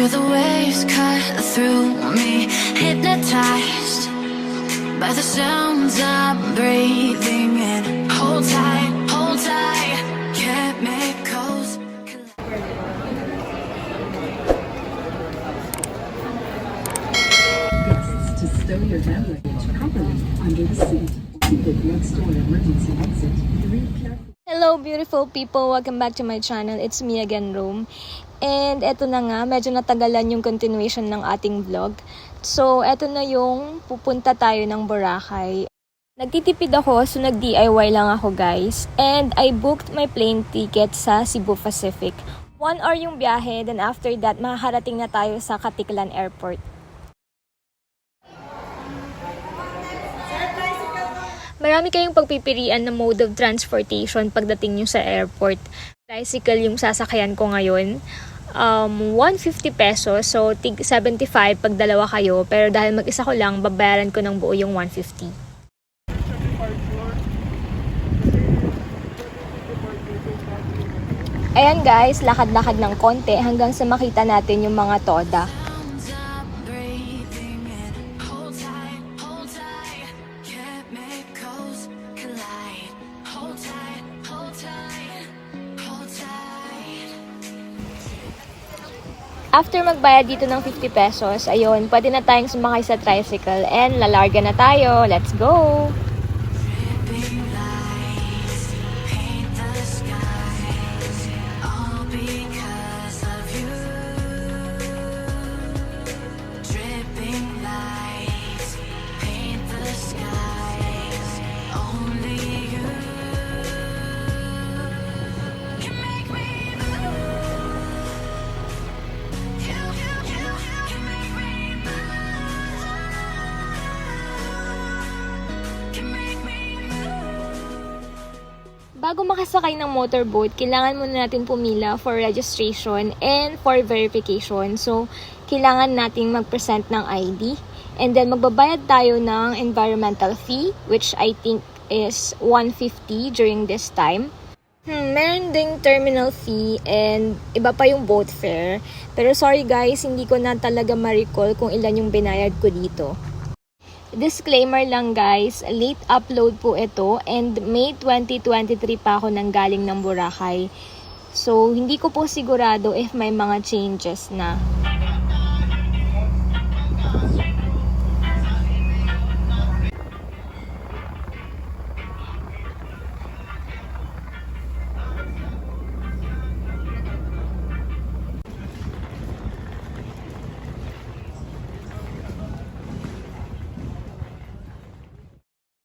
where the waves cut through me, hypnotized by the sounds I'm breathing in. Hold tight, chemicals. To stow your beverage properly under the seat. The drugstore emergency exit. Read carefully. Hello beautiful people! Welcome back to my channel. It's me again, Rome. And eto na nga, medyo natagalan yung continuation ng ating vlog. So, eto na yung pupunta tayo ng Boracay. Nagtitipid ako, so nag-DIY lang ako guys. And I booked my plane ticket sa Cebu Pacific. 1 hour yung biyahe, then after that, makakarating na tayo sa Caticlan Airport. Marami kayong pagpipilian na mode of transportation pagdating nyo sa airport. Tricycle yung sasakyan ko ngayon. 150 pesos, so tig 75 pag dalawa kayo. Pero dahil mag-isa ko lang, babayaran ko ng buo yung 150. Ayan guys, lakad-lakad ng konti hanggang sa makita natin yung mga toda. After magbayad dito ng 50 pesos, ayun, pwede na tayong sumakay sa tricycle and lalarga na tayo. Let's go! Bago makasakay ng motorboat, kailangan muna natin pumila for registration and for verification. So, kailangan nating mag-present ng ID. And then, magbabayad tayo ng environmental fee, which I think is 150 during this time. Meron ding terminal fee and iba pa yung boat fare. Pero sorry guys, hindi ko na talaga ma-recall kung ilan yung binayad ko dito. Disclaimer lang guys, late upload po ito and May 2023 pa ako nanggaling ng Boracay. So, hindi ko po sigurado if may mga changes na.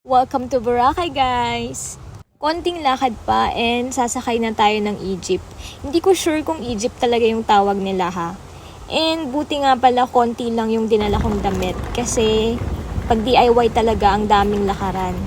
Welcome to Boracay guys! Konting lakad pa and sasakay na tayo ng Egypt. Hindi ko sure kung Egypt talaga yung tawag nila ha. And buti nga pala konti lang yung dinala kong damit kasi pag DIY talaga ang daming lakaran.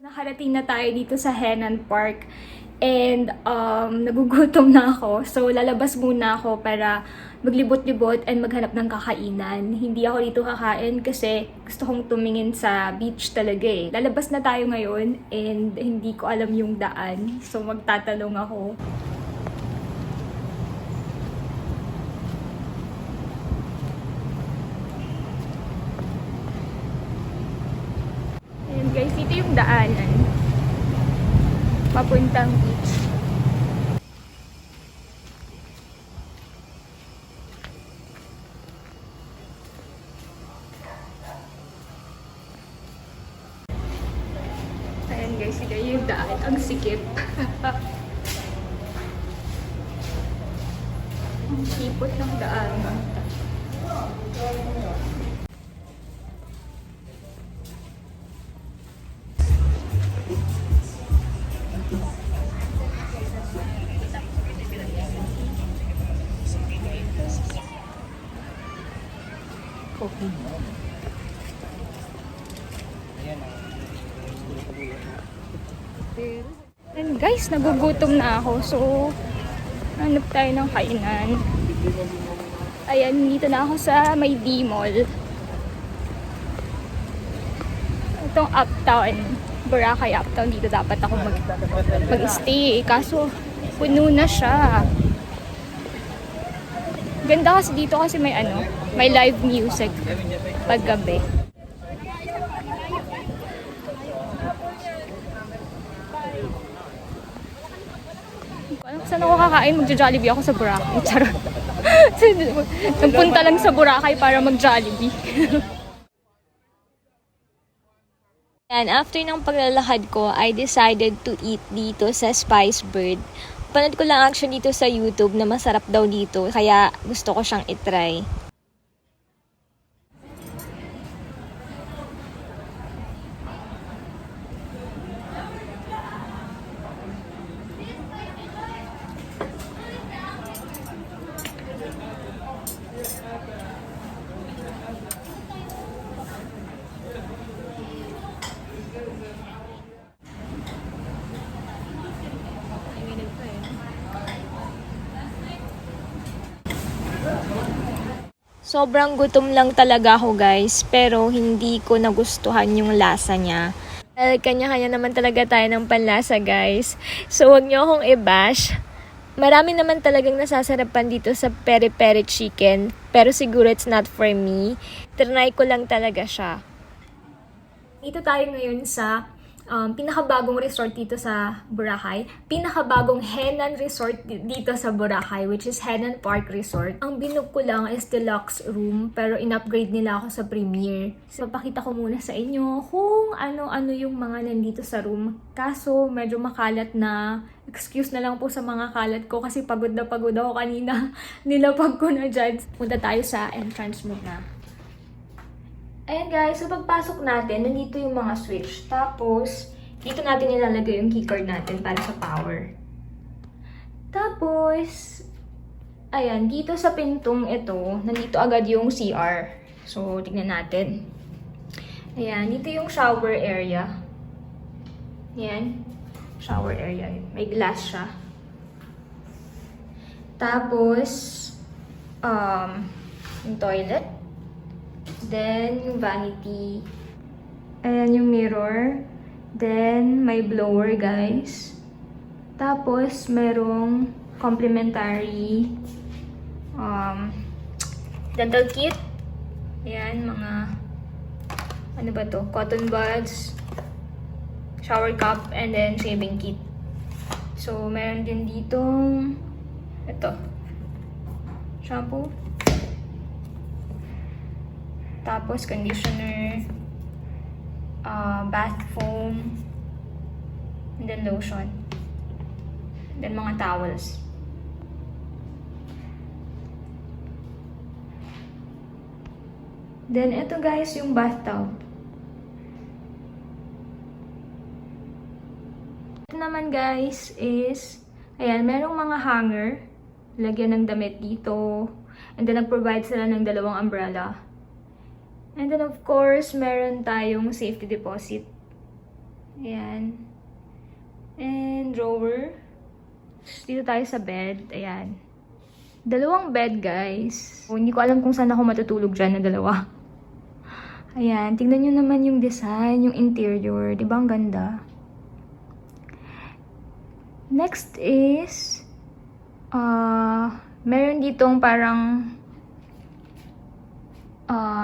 Nakarating na tayo dito sa Henan Park and nagugutom na ako. So lalabas muna ako para maglibot-libot and maghanap ng kakainan. Hindi ako dito kakain kasi gusto kong tumingin sa beach talaga eh. Lalabas na tayo ngayon and hindi ko alam yung daan. So magtatanong ako. Ayan guys, ito yung daanan. Papuntang beach. Ayan guys, ito yung daan. Ang sikip. Ang sipot ng daan. And guys, nagugutom na ako. So, hanap tayo ng kainan. Ayan, dito na ako sa may D-Mall. Itong Uptown. Boracay Uptown. Dito dapat ako mag-stay. Kaso, puno na siya. Ganda kasi dito kasi may live music paggabi. Saan ako kakain? Magja-Jollibee ako sa Boracay. Charot. Nagpunta lang sa Boracay para mag-Jollibee. And after ng paglalakad ko, I decided to eat dito sa Spice Bird. Panood ko lang actually dito sa YouTube na masarap daw dito, kaya gusto ko siyang itry. Sobrang gutom lang talaga ako guys, pero hindi ko nagustuhan yung lasa niya. Dahil kanya-kanya naman talaga tayo ng panlasa guys. So wag niyo akong i-bash. Marami naman talagang nasasarapan dito sa peri-peri chicken, pero siguro it's not for me. Trinay ko lang talaga siya. Dito tayo ngayon sa pinakabagong resort dito sa Boracay. Pinakabagong Henan Resort dito sa Boracay, which is Henan Park Resort. Ang binook ko lang is deluxe room, pero in-upgrade nila ako sa premier. So, papakita ko muna sa inyo kung ano-ano yung mga nandito sa room. Kaso, medyo makalat na. Excuse na lang po sa mga kalat ko kasi pagod na pagod ako kanina. Nilapag ko na dyan. Punta tayo sa entrance muna. Ayan guys, so pagpasok natin, nandito yung mga switch. Tapos, dito natin nilalagay yung keycard natin para sa power. Tapos, ayan, dito sa pintong ito, nandito agad yung CR. So, tignan natin. Ayan, dito yung shower area. Ayan, shower area. May glass siya. Tapos, yung toilet. Then, yung vanity. Ayan yung mirror. Then, may blower, guys. Tapos, merong complimentary dental kit. Ayan, mga ano ba to? Cotton buds, shower cup, and then shaving kit. So, meron din ditong ito. Shampoo. Tapos, conditioner, bath foam, and then lotion. And then, mga towels. Then, ito guys, yung bathtub. Ito naman guys is, ayan, merong mga hanger. Lagyan ng damit dito. And then, nag-provide sila ng 2 umbrella. And then, of course, meron tayong safety deposit. Ayan. And drawer. Dito tayo sa bed. Ayan. 2 bed, guys. So, hindi ko alam kung saan ako matutulog dyan na 2. Ayan. Tingnan nyo naman yung design, yung interior. Diba ang ganda? Next is, meron ditong parang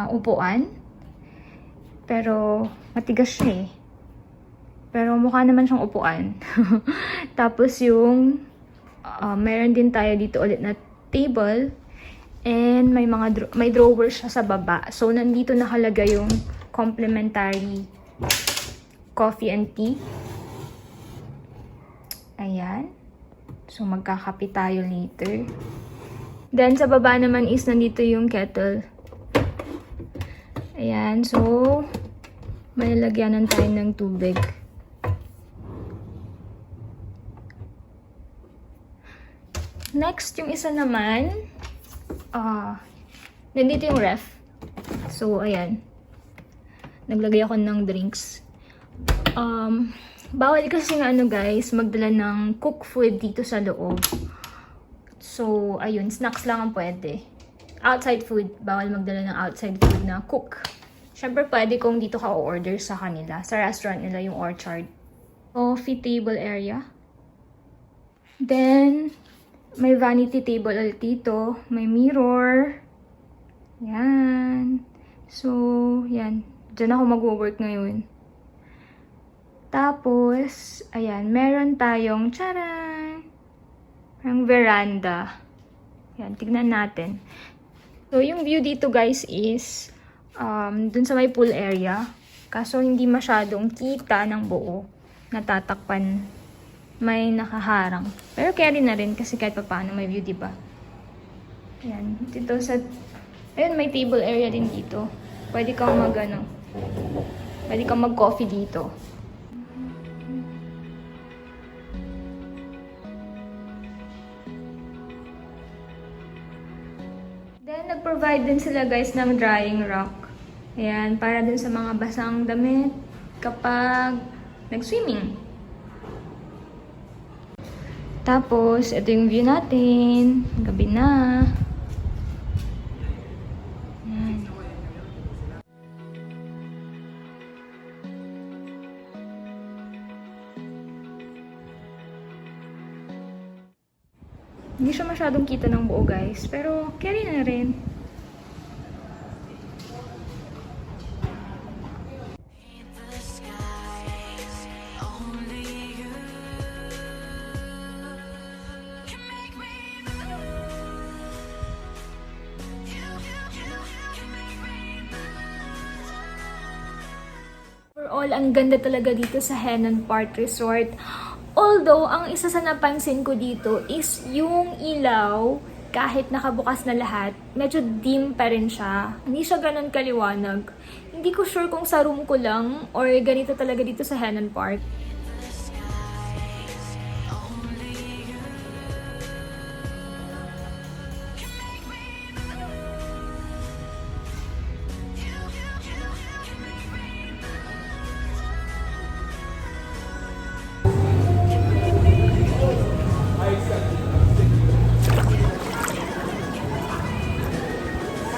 upuan. Pero, matigas siya eh. Pero, mukha naman siyang upuan. Tapos, yung meron din tayo dito ulit na table. And, may drawer siya sa baba. So, nandito nakalagay yung complimentary coffee and tea. Ayan. So, magkakape tayo later. Then, sa baba naman is nandito yung kettle. Ayan, so, may lalagyanan tayo ng tubig. Next, yung isa naman, nandito yung ref. So, ayan. Naglagay ako ng drinks. Bawal kasi nga guys, magdala ng cook food dito sa loob. So, ayun, snacks lang ang pwede. Outside food, bawal magdala ng outside food na cook. Syempre pwede kung dito ka order sa kanila, sa restaurant nila, yung Orchard. Coffee table area. Then, may vanity table ulit dito. May mirror. Yan. So, yan. Diyan ako mag-work ngayon. Tapos, ayan, meron tayong, charan! Parang veranda. Yan, tignan natin. So, yung view dito guys is, dun sa may pool area. Kaso, hindi masyadong kita ng buo. Natatakpan. May nakaharang. Pero carry na rin kasi kahit pa paano may view, diba? Ayan, dito sa, ayun, may table area din dito. Pwede kang pwede kang mag-coffee dito. Then, nag-provide din sila guys ng drying rack. Ayan, para dun sa mga basang damit kapag nag-swimming. Tapos, ito yung view natin. Gabi na. Ayan. Hindi siya masyadong kita ng buo guys, pero carry na rin. The skies, only you can make me move. You can make me move. Overall, ang ganda talaga dito sa Henan Park Resort. Although, ang isa sa napansin ko dito is yung ilaw, kahit nakabukas na lahat, medyo dim pa rin siya. Hindi siya ganun kaliwanag. Hindi ko sure kung sa room ko lang or ganito talaga dito sa Henan Park. The skies, only you can make me move. You can make me move.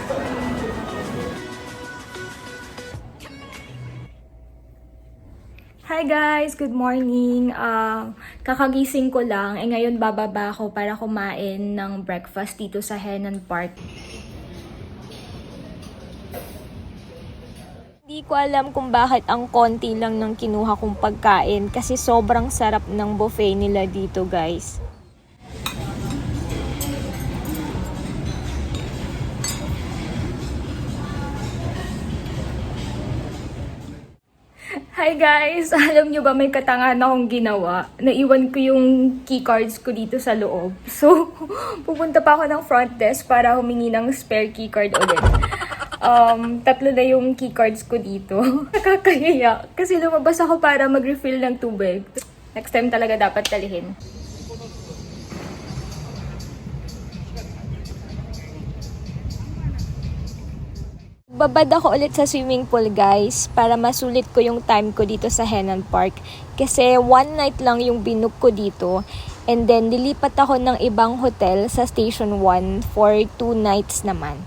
Hi guys! Good morning! Kakagising ko lang. Ngayon bababa ako para kumain ng breakfast dito sa Henan Park. Hindi ko alam kung bakit ang konti lang ng kinuha kong pagkain kasi sobrang sarap ng buffet nila dito guys. Hi guys! Alam nyo ba may katangahan akong ginawa? Naiwan ko yung keycards ko dito sa loob. So, pupunta pa ako ng front desk para humingi ng spare keycard ulit. Tatlo na yung keycards ko dito. Nakakahiya. Kasi lumabas ako para mag-refill ng tubig. Next time talaga dapat talihin. Babad ako ulit sa swimming pool guys para masulit ko yung time ko dito sa Henan Park. Kasi one night lang yung binook ko dito. And then lilipat ako ng ibang hotel sa Station 1 for 2 nights naman.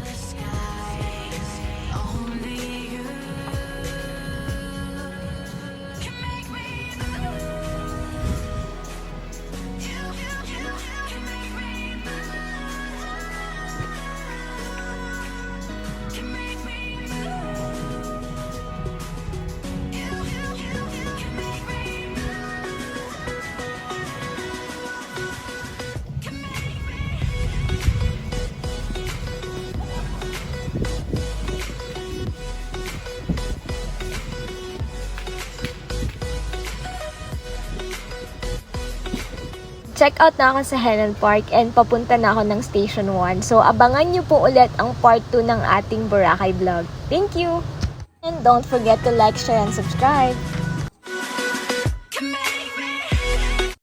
The skies, only you can make me move. You can make me move. Can make me move. You can make me move. Can make me. Check out na ako sa Henan Park and papunta na ako ng Station 1. So, abangan nyo po ulit ang part 2 ng ating Boracay vlog. Thank you! And don't forget to like, share, and subscribe!